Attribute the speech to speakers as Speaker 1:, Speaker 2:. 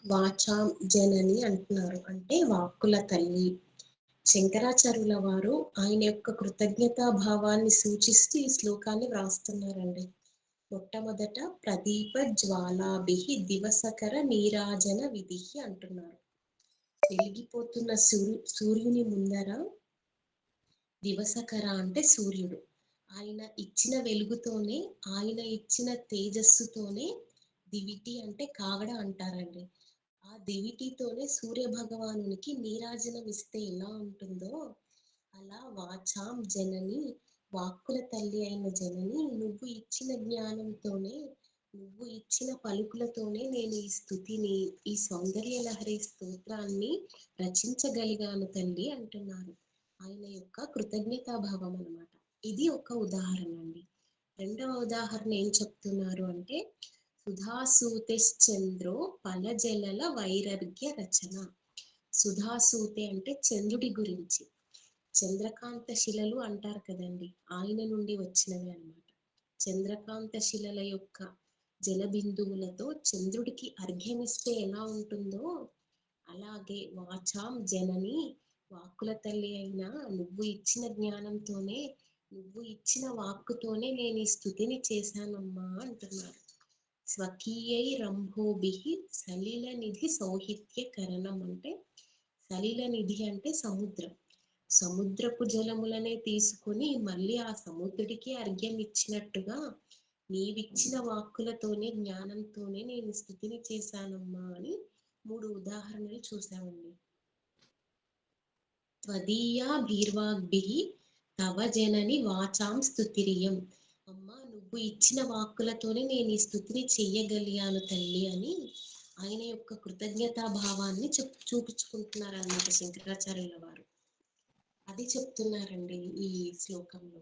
Speaker 1: వాచాం జనని అంటున్నారు. అంటే వాక్కుల తల్లి. శంకరాచార్యుల వారు ఆయన యొక్క కృతజ్ఞతా భావాన్ని సూచిస్తూ ఈ శ్లోకాన్ని వ్రాస్తున్నారండి. మొట్టమొదట ప్రదీప జ్వాలాభిః దివసకర నీరాజన విధిః అంటున్నారు. వెలిగిపోతున్న సూర్యుని ముందర దివసకర అంటే సూర్యుడు. ఆయన ఇచ్చిన వెలుగుతోనే, ఆయన ఇచ్చిన తేజస్సుతోనే దివిటి అంటే కాగడ అంటారండి. ఆ దివిటితోనే సూర్య భగవానునికి నీరాజనం ఇస్తే ఎలా ఉంటుందో అలా వాచాం జనని, వాక్కుల తల్లి అయిన జనని, నువ్వు ఇచ్చిన జ్ఞానంతోనే, నువ్వు ఇచ్చిన పలుకులతోనే నేను ఈ స్తుతిని, ఈ సౌందర్య లహరి స్తోత్రాన్ని రచించగలిగాను తల్లి అంటున్నారు. ఆయన యొక్క కృతజ్ఞతా భావం అన్నమాట. ఇది ఒక ఉదాహరణ అండి. రెండవ ఉదాహరణ ఏం చెప్తున్నారు అంటే సుధాసూతెశ్చంద్రో ఫలజలల వైరర్గ్య రచన. సుధాసూతే అంటే చంద్రుడి గురించి. చంద్రకాంత శిలలు అంటారు కదండి, ఆయన నుండి వచ్చినవి అన్నమాట. చంద్రకాంత శిలల యొక్క జలబిందువులతో చంద్రుడికి అర్ఘ్యమిస్తే ఎలా ఉంటుందో అలాగే వాచాం జనని, వాక్కుల తల్లి అయినా నువ్వు ఇచ్చిన జ్ఞానంతోనే, నువ్వు ఇచ్చిన వాక్కుతోనే నేను ఈ స్తుతిని చేశానమ్మా అంటున్నారు. స్వకీయై రంభోభిః సలిల నిధి సౌహిత్య కరణం అంటే సలిల నిధి అంటే సముద్రం. సముద్రపు జలములనే తీసుకొని మళ్ళీ ఆ సముద్రుడికి అర్ఘ్యం ఇచ్చినట్టుగా నీవిచ్చిన వాక్కులతోనే, జ్ఞానంతోనే నేను స్థుతిని చేశానమ్మా అని 3 ఉదాహరణలు చూసామండి. త్వదీయా భీర్వాగ్భిః తవ జనని వాచాం స్తుతిరియం. అమ్మా నువ్వు ఇచ్చిన వాక్కులతోనే నేను ఈ స్థుతిని చెయ్యగలిగాను తల్లి అని ఆయన యొక్క కృతజ్ఞతా భావాన్ని చూపించుకుంటున్నారు అన్నమాట శంకరాచార్యుల వారు. అది చెప్తున్నారండి ఈ శ్లోకంలో.